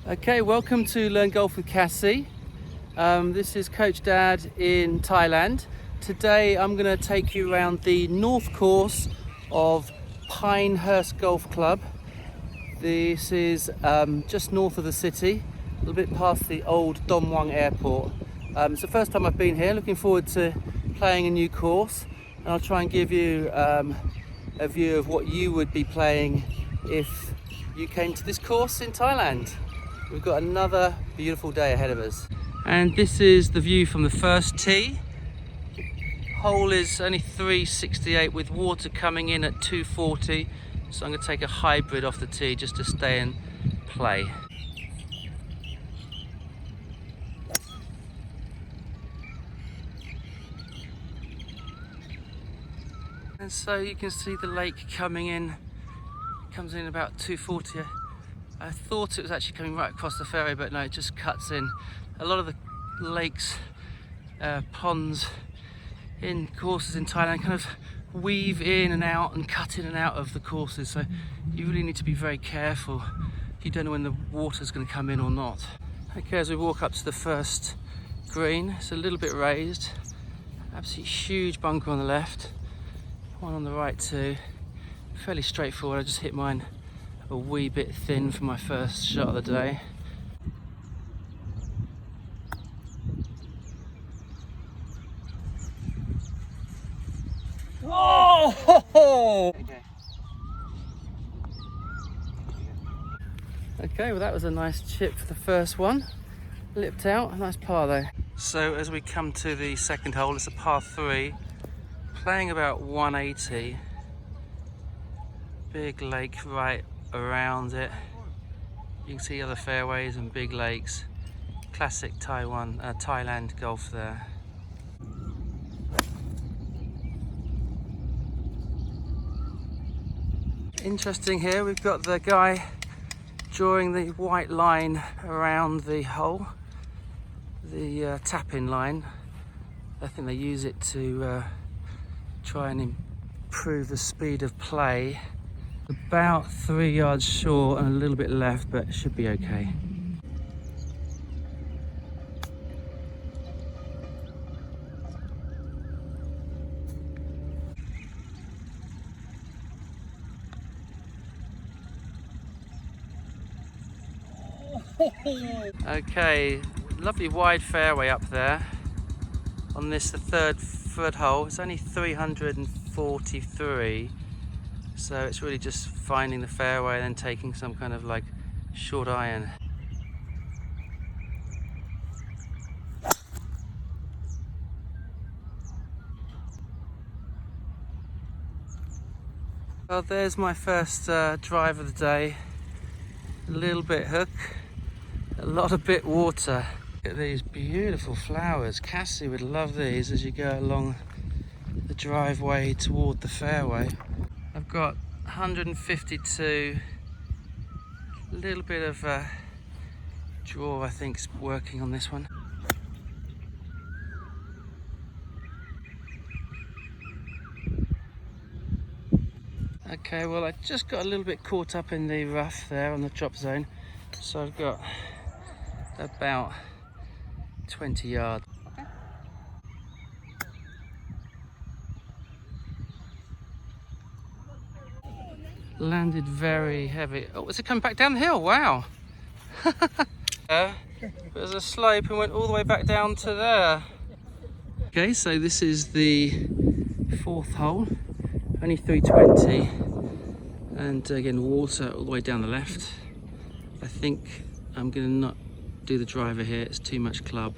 Okay, welcome to Learn Golf with Cassie. This is Coach Dad in Thailand. Today I'm going to take you around the north course of Pinehurst Golf Club. This is just north of the city, a little bit past the old Don Mueang Airport. It's the first time I've been here, looking forward to playing a new course, and I'll try and give you a view of what you would be playing if you came to this course in Thailand. We've got another beautiful day ahead of us. And this is the view from the first tee. Hole is only 368 with water coming in at 240. So I'm going to take a hybrid off the tee just to stay and play. And so you can see the lake coming in. It comes in about 240. I thought it was actually coming right across the fairway, but no, it just cuts in. A lot of the lakes, ponds in courses in Thailand kind of weave in and out and cut in and out of the courses, so you really need to be very careful. You don't know when the water's going to come in or not. Okay, as we walk up to the first green, it's a little bit raised. Absolutely huge bunker on the left, one on the right too. Fairly straightforward. I just hit mine a wee bit thin for my first shot of the day. Oh! Okay, well that was a nice chip for the first one. Lipped out, a nice par though. So as we come to the second hole, it's a par 3, playing about 180. Big lake right around it. You can see other fairways and big lakes. Classic Thailand golf there. Interesting here, we've got the guy drawing the white line around the hole, the tap-in line. I think they use it to try and improve the speed of play. About 3 yards short and a little bit left, but it should be okay. Okay, lovely wide fairway up there on this, the third hole. It's only 343, so it's really just finding the fairway and then taking some kind of like short iron. Well, there's my first drive of the day. A little bit hook, a lot of bit water. Look at these beautiful flowers. Cassie would love these as you go along the driveway toward the fairway. I've got 152, a little bit of draw I think is working on this one. Okay, well I just got a little bit caught up in the rough there on the drop zone, so I've got about 20 yards. Okay. Landed very heavy. Oh, is it coming back down the hill? Wow. There's a slope and went all the way back down to there. Okay, so this is the fourth hole, only 320, and again water all the way down the left. I think I'm gonna not do the driver here, it's too much club.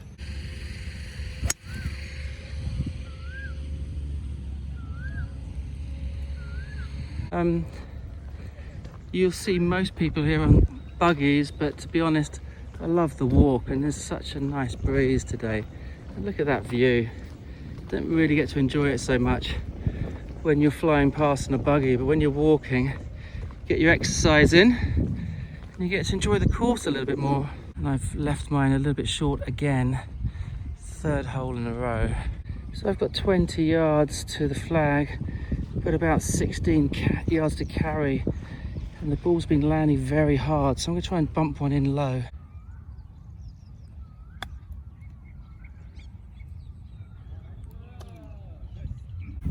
You'll see most people here on buggies, but to be honest, I love the walk, and there's such a nice breeze today. And look at that view. Don't really get to enjoy it so much when you're flying past in a buggy, but when you're walking, get your exercise in and you get to enjoy the course a little bit more. And I've left mine a little bit short again, third hole in a row. So I've got 20 yards to the flag, got about 16 yards to carry, and the ball's been landing very hard, so I'm going to try and bump one in low.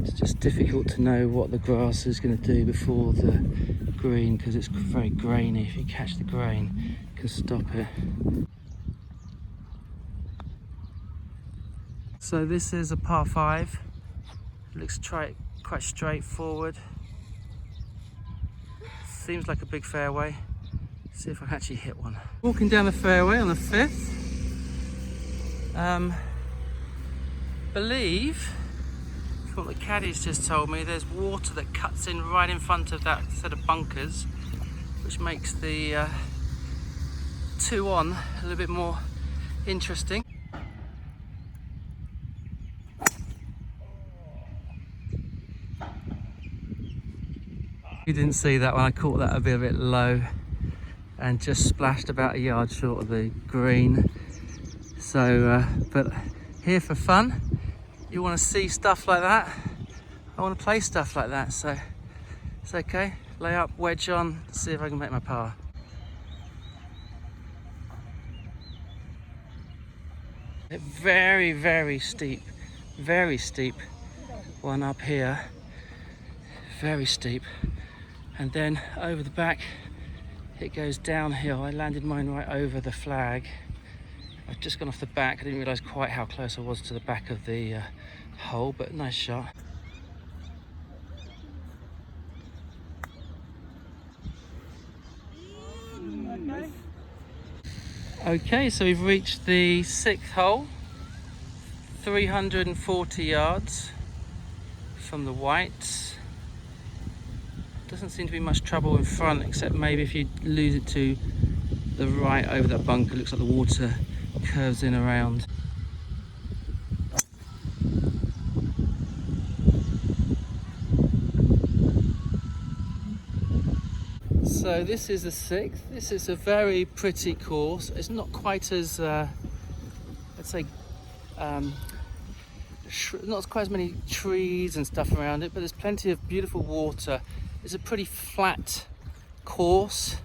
It's just difficult to know what the grass is going to do before the green, because it's very grainy. If you catch the grain, you can stop it. So this is a par 5. It looks quite straightforward. Seems like a big fairway. See if I can actually hit one. Walking down the fairway on the 5th. Believe, from what the caddies just told me, there's water that cuts in right in front of that set of bunkers, which makes the 2 on a little bit more interesting. You didn't see that one. I caught that a bit low and just splashed about a yard short of the green. So, but here for fun. You want to see stuff like that? I want to play stuff like that, so it's okay. Lay up, wedge on, see if I can make my par. Very, very steep one up here. Very steep. And then over the back it goes downhill. I landed mine right over the flag. I've just gone off the back. I didn't realise quite how close I was to the back of the hole, but nice shot. Okay, so we've reached the 6th hole, 340 yards from the whites. Doesn't seem to be much trouble in front, except maybe if you lose it to the right over that bunker. Looks like the water curves in around. So this is the 6th. This is a very pretty course. It's not quite as, let's say, not quite as many trees and stuff around it, but there's plenty of beautiful water. It's a pretty flat course.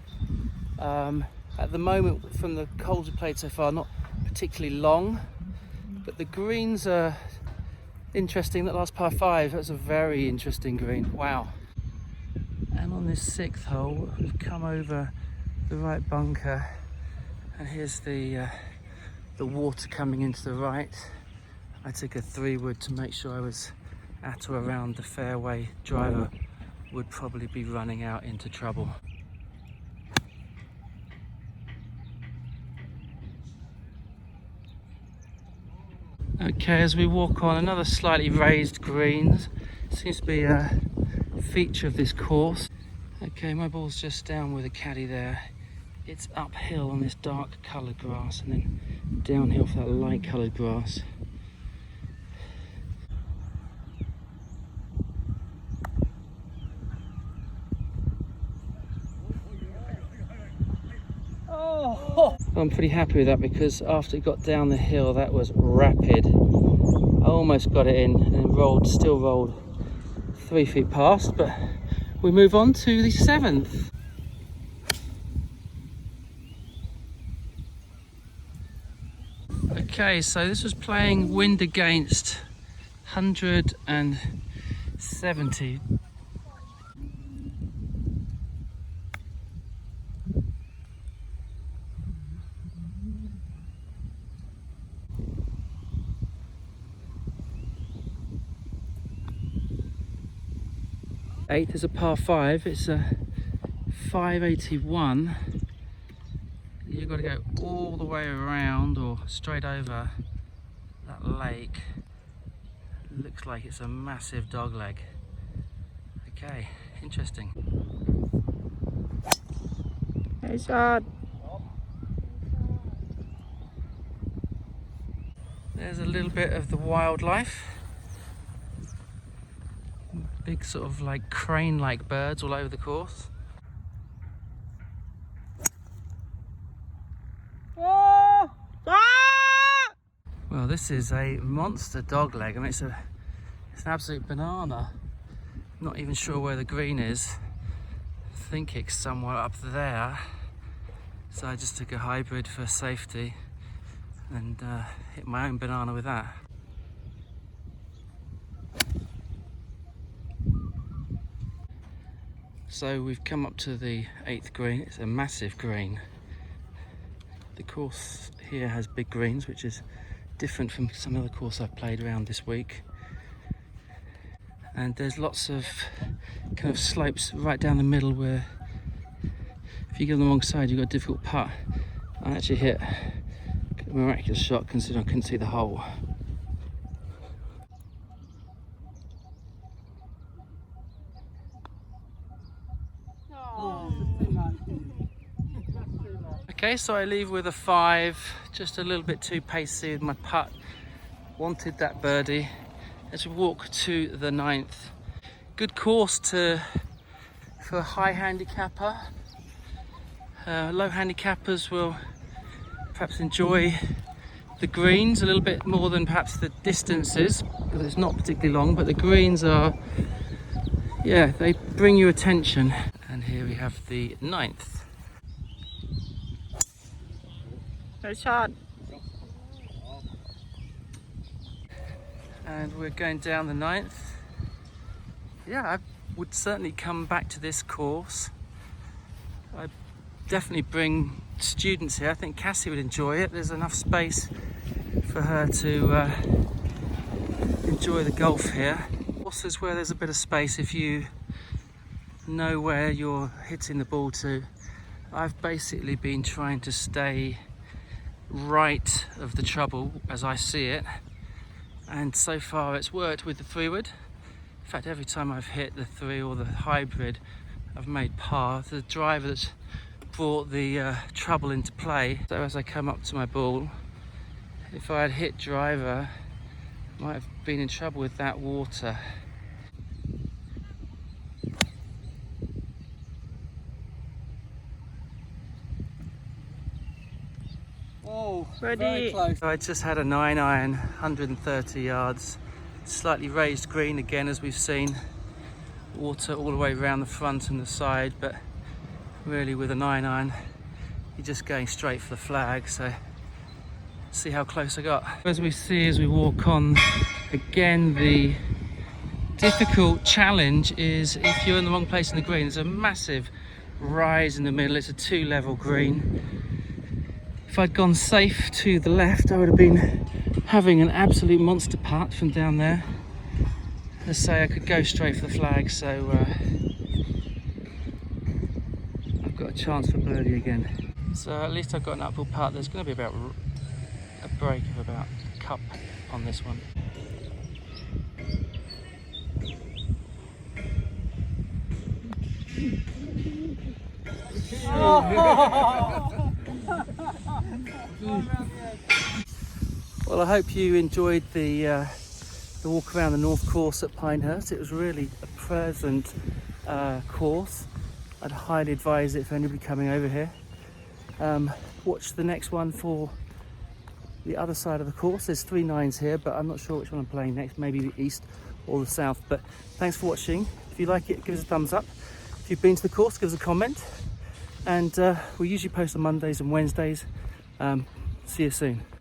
At the moment, from the holes we played so far, not particularly long, but the greens are interesting. That last par 5, that's a very interesting green. Wow. And on this 6th hole, we've come over the right bunker, and here's the water coming into the right. I took a 3-wood to make sure I was at or around the fairway. Driver would probably be running out into trouble. Okay, as we walk on, another slightly raised greens. Seems to be a feature of this course. Okay, my ball's just down with a caddy there. It's uphill on this dark coloured grass and then downhill for that light coloured grass. I'm pretty happy with that, because after it got down the hill, that was rapid. I almost got it in and then still rolled 3 feet past, but we move on to the 7th. Okay, so this was playing wind against 170. Eighth is a par 5. It's a 581. You've got to go all the way around or straight over that lake. Looks like it's a massive dogleg. Okay, interesting. Hey, shot. There's a little bit of the wildlife. Big sort of like crane-like birds all over the course. Well, this is a monster dogleg. I mean, it's an absolute banana. Not even sure where the green is. think it's somewhere up there, so I just took a hybrid for safety and hit my own banana with that. So we've come up to the 8th green. It's a massive green. The course here has big greens, which is different from some other course I've played around this week. And there's lots of kind of slopes right down the middle where if you go on the wrong side you've got a difficult putt. I actually hit a miraculous shot considering I couldn't see the hole. Okay, so I leave with a 5, just a little bit too pacey with my putt. Wanted that birdie. Let's walk to the 9th. Good course for a high handicapper. Low handicappers will perhaps enjoy the greens a little bit more than perhaps the distances, because it's not particularly long, but the greens are, yeah, they bring you attention. And here we have the 9th. Good shot. And we're going down the 9th. Yeah, I would certainly come back to this course. I'd definitely bring students here. I think Cassie would enjoy it. There's enough space for her to enjoy the golf here. Courses where there's a bit of space if you know where you're hitting the ball to. I've basically been trying to stay right of the trouble as I see it, and so far it's worked with the 3-wood. In fact, every time I've hit the 3 or the hybrid I've made par. The driver that's brought the trouble into play. So as I come up to my ball, if I had hit driver I might have been in trouble with that water. Oh, very close. I just had a 9-iron, 130 yards, slightly raised green again, as we've seen. Water all the way around the front and the side, but really with a 9-iron, you're just going straight for the flag. So see how close I got. As we see as we walk on, again the difficult challenge is if you're in the wrong place in the green. There's a massive rise in the middle. It's a 2-level green. If I'd gone safe to the left, I would have been having an absolute monster putt from down there. Let's say I could go straight for the flag, so I've got a chance for birdie again. So at least I've got an uphill putt. There's going to be about a break of about a cup on this one. Well, I hope you enjoyed the walk around the North Course at Pinehurst. It was really a pleasant course. I'd highly advise it for anybody coming over here. Watch the next one for the other side of the course. There's 3 9s here, but I'm not sure which one I'm playing next, maybe the east or the south. But thanks for watching. If you like it, give us a thumbs up. If you've been to the course, give us a comment. And we usually post on Mondays and Wednesdays. See you soon.